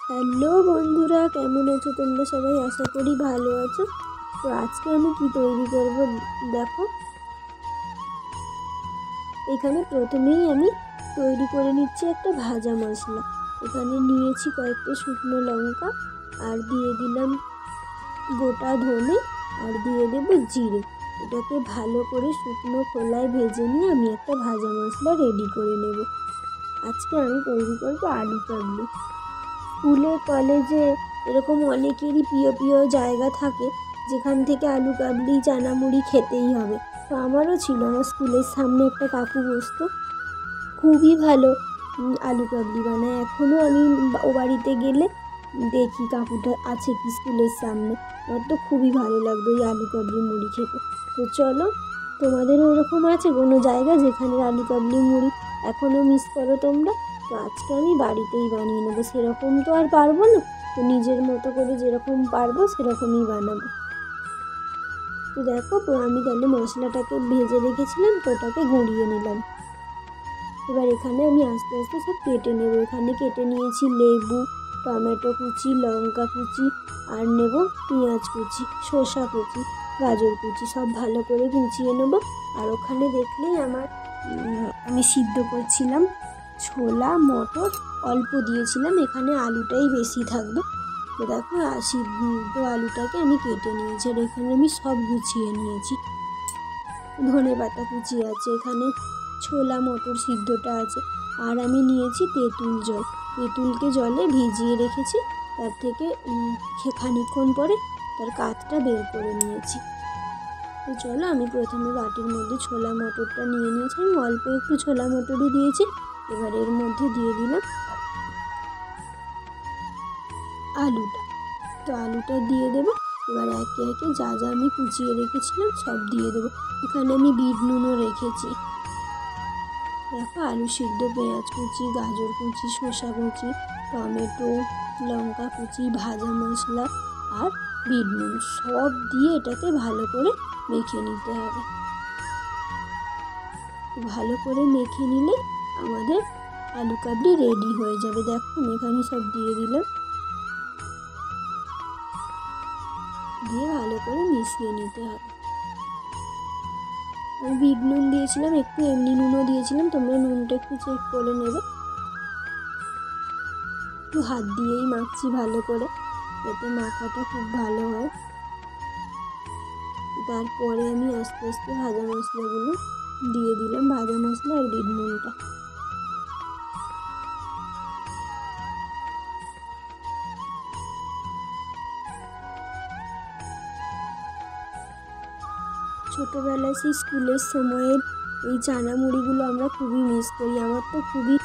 Hello বন্ধুরা, কেমন আছো তোমরা সবাই? আশা করি ভালো আছো। তো আজকে আমি কি তৈরি করব দেখো। এখানে প্রথমেই আমি তৈরি করে নিচ্ছি একটা ভাজা মশলা। এখানে নিয়েছি কয়েকটা শুকনো লঙ্কা, আর দিয়ে দিলাম গোটা ধনে, আর দিয়ে দেবো জিরে। এটাকে ভালো করে শুকনো খোলায় ভেজে নিয়ে আমি একটা ভাজা মশলা রেডি করে নেব। আজকে আমি তৈরি করব আলু কাবলি। স্কুলে কলেজে এরকম অনেকেরই প্রিয় প্রিয় জায়গা থাকে যেখান থেকে আলু কাবলি চানা মুড়ি খেতেই হবে। তো আমারও ছিল। আমার স্কুলের সামনে একটা কাকু বসতো, খুবই ভালো আলু কাবলি বানায়। এখনও আমি ও বাড়িতে গেলে দেখি কাকুটা আছে কি স্কুলের সামনে। আমার তো খুবই ভালো লাগতো ওই আলু কাবলি মুড়ি খেতে। তো চলো, তোমাদেরও এরকম আছে কোনো জায়গা যেখানে আলু কাবলি মুড়ি এখনও মিস করো তোমরা? তো আজকে আমি বাড়িতেই বানিয়ে নেবো। সেরকম তো আর পারবো না, তো নিজের মতো করে যেরকম পারবো সেরকমই বানাবো। তো দেখো, আমি তাহলে মশলাটাকে ভেজে রেখেছিলাম, তো ওটাকে গুঁড়িয়ে নিলাম। এবার এখানে আমি আস্তে আস্তে সব কেটে নেব। এখানে কেটে নিয়েছি লেবু, টমেটো কুচি, লঙ্কা কুচি, আর নেব পেঁয়াজ কুচি, শসা কুচি, গাজর কুচি, সব ভালো করে কুচিয়ে নেব। আর ওখানে দেখলেই আমি সিদ্ধ করছিলাম ছোলা মটর, অল্প দিয়েছিলাম। এখানে আলুটাই বেশি থাকবে। তো দেখো, সিদ্ধ আলুটাকে আমি কেটে নিয়েছি। আর এখানে আমি সব গুছিয়ে নিয়েছি। ধনে পাতা কুচি আছে, এখানে ছোলা মটর সিদ্ধটা আছে, আর আমি নিয়েছি তেঁতুল জল। তেঁতুলকে জলে ভিজিয়ে রেখেছি, তার থেকে খানিকক্ষণ পরে তার কাতটা বের করে নিয়েছি। তো চলো, আমি প্রথমে বাটির মধ্যে ছোলা মটরটা নিয়ে নিয়েছি। আমি অল্প একটু ছোলা মটরই দিয়েছি। এবার এর মধ্যে দিয়ে দিলাম আলুটা। তো আলুটা দিয়ে দেবো। এবার একে একে যা যা আমি কুচিয়ে রেখেছিলাম সব দিয়ে দেবো। এখানে আমি বিট নুনও রেখেছি। দেখো, আলু সিদ্ধ, পেঁয়াজ কুচি, গাজর কুচি, শসা কুচি, টমেটো, লঙ্কা কুচি, ভাজা মশলা আর বিট নুন সব দিয়ে এটাকে ভালো করে মেখে নিতে হবে। ভালো করে মেখে নিলে আমাদের আলু কাবলি রেডি হয়ে যাবে। দেখো, আমি এখানে সব দিয়ে দিলাম, দিয়ে ভালো করে মিশিয়ে নিতে হবে। আমি বিট নুন দিয়েছিলাম, একটু এমনি নুনও দিয়েছিলাম, তোমরা নুনটা একটু চেক করে নেবে। একটু হাত দিয়েই মাখছি ভালো করে, যাতে মাখাটা খুব ভালো হয়। তারপরে আমি আস্তে আস্তে ভাজা মশলাগুলো দিয়ে দিলাম, ভাজা মশলা আর বিট নুনটা। ছোটোবেলায় সেই স্কুলের সময়ের এই চানা মুড়িগুলো আমরা খুবই মিস করি। আমার তো খুবই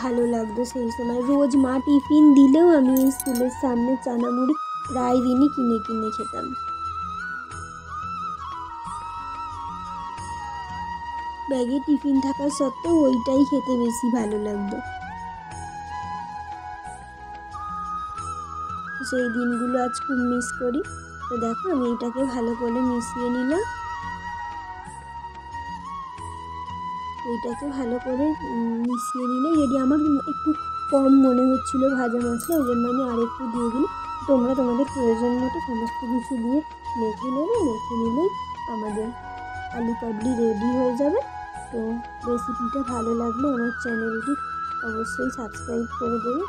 ভালো লাগতো সেই সময়। রোজ মা টিফিন দিলেও আমি এই স্কুলের সামনে চানা মুড়ি প্রায় দিনই কিনে কিনে খেতাম। ব্যাগে টিফিন থাকা সত্ত্বেও ওইটাই খেতে বেশি ভালো লাগতো। সেই দিনগুলো আজ খুব মিস করি। তো দেখো, আমি এটাকে ভালো করে মিশিয়ে নিলাম। এইটাকে ভালো করে মিশিয়ে নিলে রেডি। আমার একটু কম মনে হচ্ছিলো ভাজা মশলা, ওই জন্য আমি আরেকটু দিয়ে দিই। তোমরা তোমাদের প্রয়োজন মতো সমস্ত কিছু দিয়ে মেখে নেবে। মেখে নিলেই আমাদের আলু কাবলি রেডি হয়ে যাবে। তো রেসিপিটা ভালো লাগলে আমার চ্যানেলটি অবশ্যই সাবস্ক্রাইব করে দেবে।